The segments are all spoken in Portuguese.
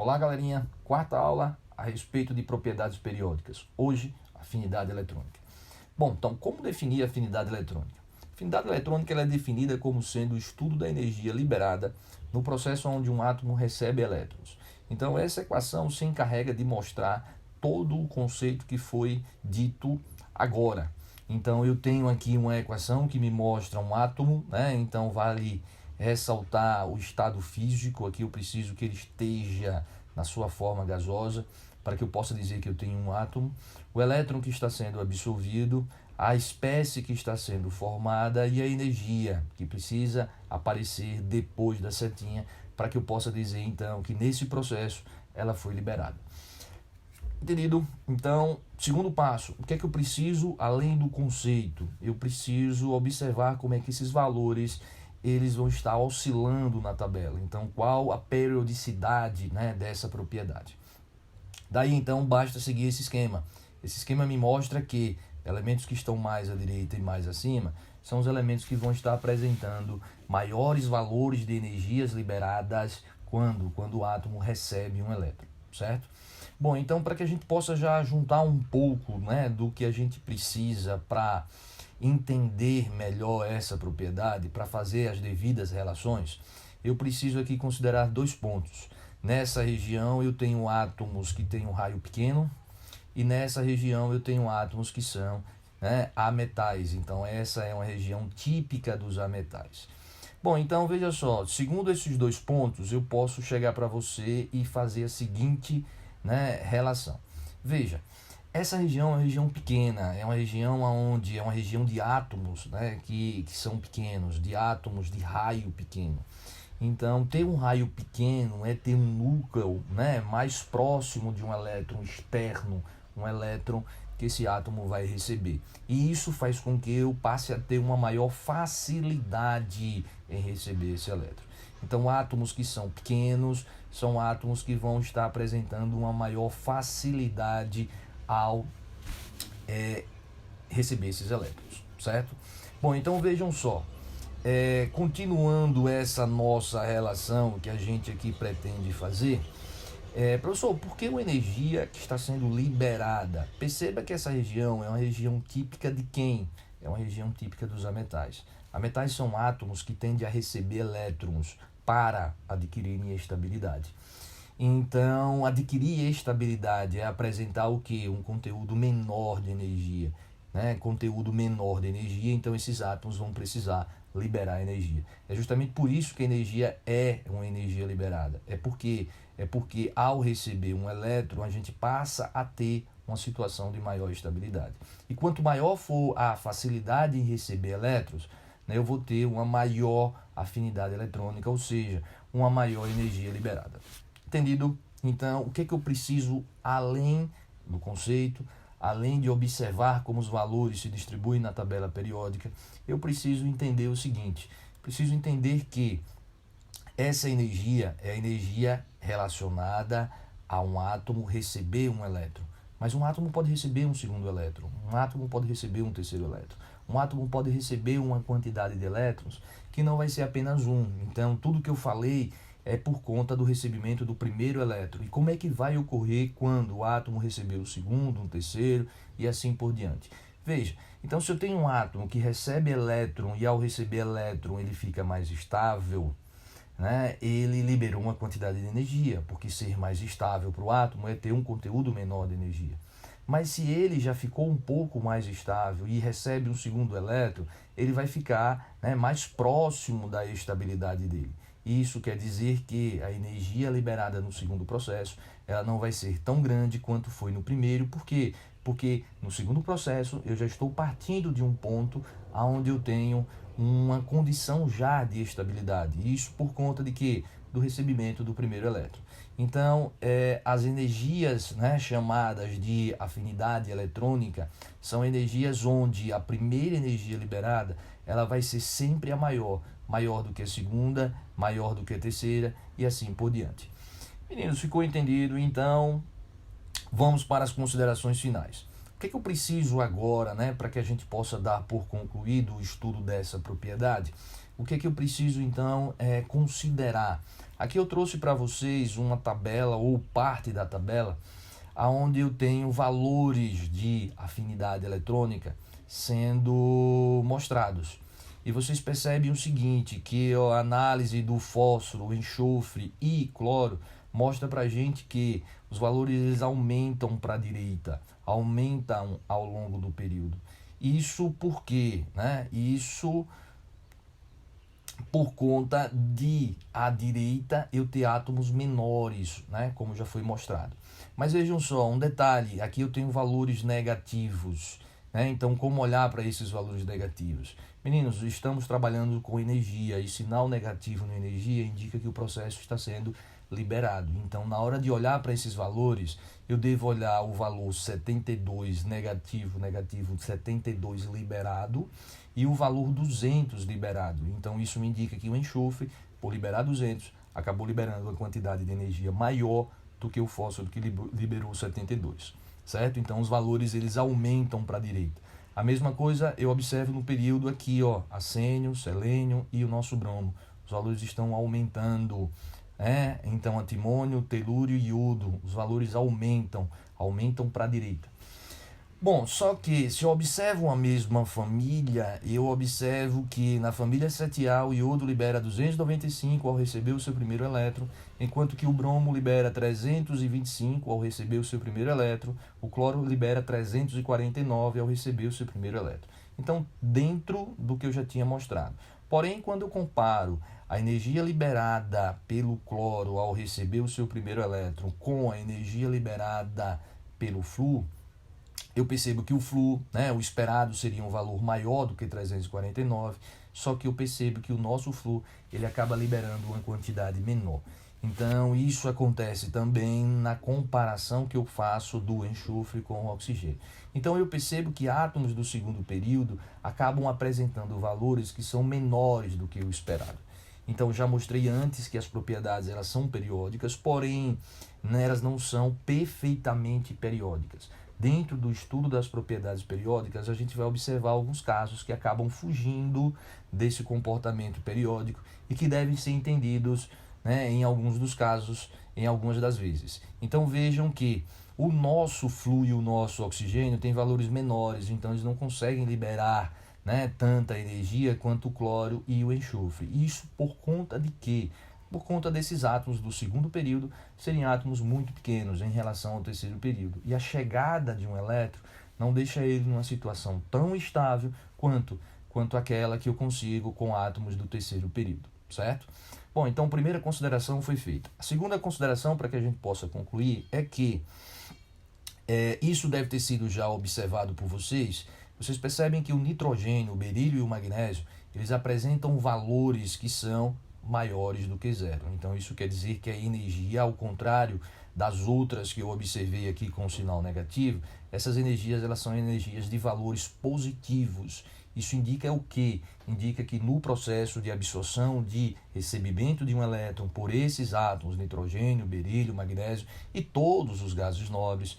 Olá, galerinha. Quarta aula a respeito de propriedades periódicas. Hoje, afinidade eletrônica. Bom, então, como definir a afinidade eletrônica? A afinidade eletrônica ela é definida como sendo o estudo da energia liberada no processo onde um átomo recebe elétrons. Então, essa equação se encarrega de mostrar todo o conceito que foi dito agora. Então, eu tenho aqui uma equação que me mostra um átomo, né? Então, vale ressaltar o estado físico. Aqui eu preciso que ele esteja na sua forma gasosa para que eu possa dizer que eu tenho um átomo, o elétron que está sendo absorvido, a espécie que está sendo formada e a energia que precisa aparecer depois da setinha para que eu possa dizer então que nesse processo ela foi liberada. Entendido? Então, segundo passo, o que é que eu preciso além do conceito? Eu preciso observar como é que esses valores eles vão estar oscilando na tabela. Então, qual a periodicidade, né, dessa propriedade? Daí, então, basta seguir esse esquema. Esse esquema me mostra que elementos que estão mais à direita e mais acima são os elementos que vão estar apresentando maiores valores de energias liberadas quando o átomo recebe um elétron, certo? Bom, então para que a gente possa já juntar um pouco, né, do que a gente precisa para entender melhor essa propriedade, para fazer as devidas relações, eu preciso aqui considerar dois pontos. Nessa região eu tenho átomos que têm um raio pequeno e nessa região eu tenho átomos que são, né, ametais. Então essa é uma região típica dos ametais. Bom, então veja só, segundo esses dois pontos eu posso chegar para você e fazer a seguinte, né, relação. Veja, essa região é uma região pequena, é uma região onde é uma região de átomos, né, que são pequenos, de átomos de raio pequeno. Então, ter um raio pequeno é ter um núcleo, né, mais próximo de um elétron externo, um elétron que esse átomo vai receber. E isso faz com que eu passe a ter uma maior facilidade em receber esse elétron. Então, átomos que são pequenos são átomos que vão estar apresentando uma maior facilidade ao receber esses elétrons, certo? Bom, então vejam só. Continuando essa nossa relação que a gente aqui pretende fazer, professor, por que uma energia que está sendo liberada? Perceba que essa região é uma região típica de quem? É uma região típica dos ametais. Ametais são átomos que tendem a receber elétrons para adquirirem estabilidade. Então, adquirir estabilidade é apresentar o que? Um conteúdo menor de energia. Né? Conteúdo menor de energia, então esses átomos vão precisar liberar energia. É justamente por isso que a energia é uma energia liberada. É porque ao receber um elétron, a gente passa a ter uma situação de maior estabilidade. E quanto maior for a facilidade em receber elétrons, né, eu vou ter uma maior afinidade eletrônica, ou seja, uma maior energia liberada. Entendido? Então, o que é que eu preciso além do conceito? Além de observar como os valores se distribuem na tabela periódica, eu preciso entender o seguinte: preciso entender que essa energia é a energia relacionada a um átomo receber um elétron. Mas um átomo pode receber um segundo elétron, um átomo pode receber um terceiro elétron, um átomo pode receber uma quantidade de elétrons que não vai ser apenas um. Então, tudo que eu falei é por conta do recebimento do primeiro elétron. E como é que vai ocorrer quando o átomo receber o segundo, um terceiro e assim por diante? Veja, então se eu tenho um átomo que recebe elétron e ao receber elétron ele fica mais estável, né, ele liberou uma quantidade de energia, porque ser mais estável para o átomo é ter um conteúdo menor de energia. Mas se ele já ficou um pouco mais estável e recebe um segundo elétron, ele vai ficar, né, mais próximo da estabilidade dele. Isso quer dizer que a energia liberada no segundo processo ela não vai ser tão grande quanto foi no primeiro. Por quê? Porque no segundo processo eu já estou partindo de um ponto onde eu tenho uma condição já de estabilidade. Isso por conta de quê? Do recebimento do primeiro elétron. Então, as energias, né, chamadas de afinidade eletrônica são energias onde a primeira energia liberada ela vai ser sempre a maior do que a segunda, maior do que a terceira e assim por diante. Meninos, ficou entendido? Então, vamos para as considerações finais. O que é que eu preciso agora, né, para que a gente possa dar por concluído o estudo dessa propriedade? o que é que eu preciso então considerar? Aqui eu trouxe para vocês uma tabela ou parte da tabela onde eu tenho valores de afinidade eletrônica sendo mostrados. E vocês percebem o seguinte, que a análise do fósforo, enxofre e cloro mostra para a gente que os valores eles aumentam para a direita, aumentam ao longo do período. Isso por quê? Isso por conta de à direita eu ter átomos menores, como já foi mostrado. Mas vejam só, um detalhe, aqui eu tenho valores negativos, então como olhar para esses valores negativos? Meninos, estamos trabalhando com energia e sinal negativo na energia indica que o processo está sendo liberado. Então, na hora de olhar para esses valores, eu devo olhar o valor 72 negativo 72 liberado e o valor 200 liberado. Então, isso me indica que o enxofre, por liberar 200, acabou liberando uma quantidade de energia maior do que o fósforo que liberou 72, certo? Então, os valores eles aumentam para a direita. A mesma coisa eu observo no período aqui, arsênio, selênio e o nosso bromo. Os valores estão aumentando. Então, antimônio, telúrio e iodo, os valores aumentam para a direita. Bom, só que se eu observo a mesma família, eu observo que na família 7A o iodo libera 295 ao receber o seu primeiro elétron, enquanto que o bromo libera 325 ao receber o seu primeiro elétron, o cloro libera 349 ao receber o seu primeiro elétron. Então, dentro do que eu já tinha mostrado. Porém, quando eu comparo a energia liberada pelo cloro ao receber o seu primeiro elétron com a energia liberada pelo flúor, eu percebo que o flúor, o esperado seria um valor maior do que 349, só que eu percebo que o nosso flúor ele acaba liberando uma quantidade menor. Então, isso acontece também na comparação que eu faço do enxofre com o oxigênio. Então, eu percebo que átomos do segundo período acabam apresentando valores que são menores do que o esperado. Então, já mostrei antes que as propriedades elas são periódicas, porém, elas não são perfeitamente periódicas. Dentro do estudo das propriedades periódicas, a gente vai observar alguns casos que acabam fugindo desse comportamento periódico e que devem ser entendidos em alguns dos casos, em algumas das vezes. Então vejam que o nosso flúor e o nosso oxigênio têm valores menores, então eles não conseguem liberar tanta energia quanto o cloro e o enxofre. Isso por conta de quê? Por conta desses átomos do segundo período serem átomos muito pequenos em relação ao terceiro período. E a chegada de um elétron não deixa ele numa situação tão estável quanto aquela que eu consigo com átomos do terceiro período, certo? Bom, então a primeira consideração foi feita. A segunda consideração, para que a gente possa concluir, é que isso deve ter sido já observado por vocês. Vocês percebem que o nitrogênio, o berílio e o magnésio, eles apresentam valores que são maiores do que zero. Então isso quer dizer que a energia, ao contrário das outras que eu observei aqui com o sinal negativo, essas energias elas são energias de valores positivos. Isso indica o quê? Indica que no processo de absorção, de recebimento de um elétron por esses átomos, nitrogênio, berílio, magnésio e todos os gases nobres,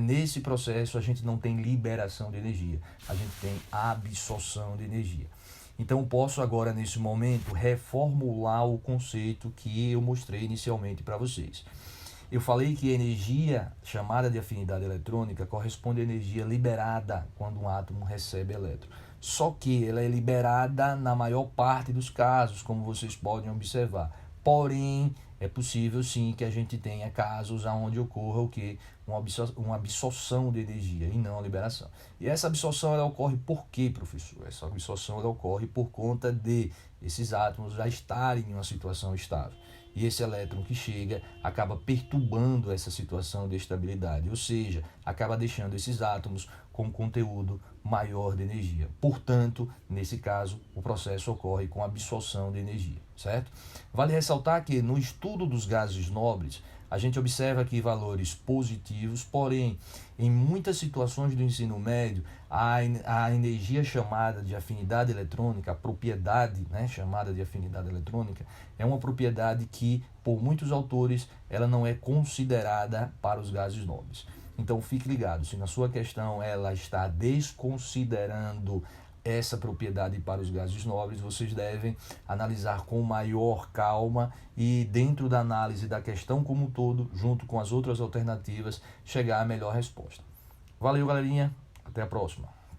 nesse processo a gente não tem liberação de energia, a gente tem absorção de energia. Então, posso agora, nesse momento, reformular o conceito que eu mostrei inicialmente para vocês. Eu falei que a energia chamada de afinidade eletrônica corresponde à energia liberada quando um átomo recebe elétron. Só que ela é liberada na maior parte dos casos, como vocês podem observar. Porém, é possível sim que a gente tenha casos onde ocorra o quê? Uma absorção de energia e não a liberação. E essa absorção ela ocorre por quê, professor? Essa absorção ela ocorre por conta de esses átomos já estarem em uma situação estável. E esse elétron que chega acaba perturbando essa situação de estabilidade, ou seja, acaba deixando esses átomos com conteúdo maior de energia. Portanto, nesse caso, o processo ocorre com absorção de energia, certo? Vale ressaltar que no estudo dos gases nobres, a gente observa aqui valores positivos, porém, em muitas situações do ensino médio, a energia chamada de afinidade eletrônica, a propriedade chamada de afinidade eletrônica, é uma propriedade que, por muitos autores, ela não é considerada para os gases nobres. Então, fique ligado, se na sua questão ela está desconsiderando essa propriedade para os gases nobres, vocês devem analisar com maior calma e, dentro da análise da questão como um todo, junto com as outras alternativas, chegar à melhor resposta. Valeu, galerinha. Até a próxima.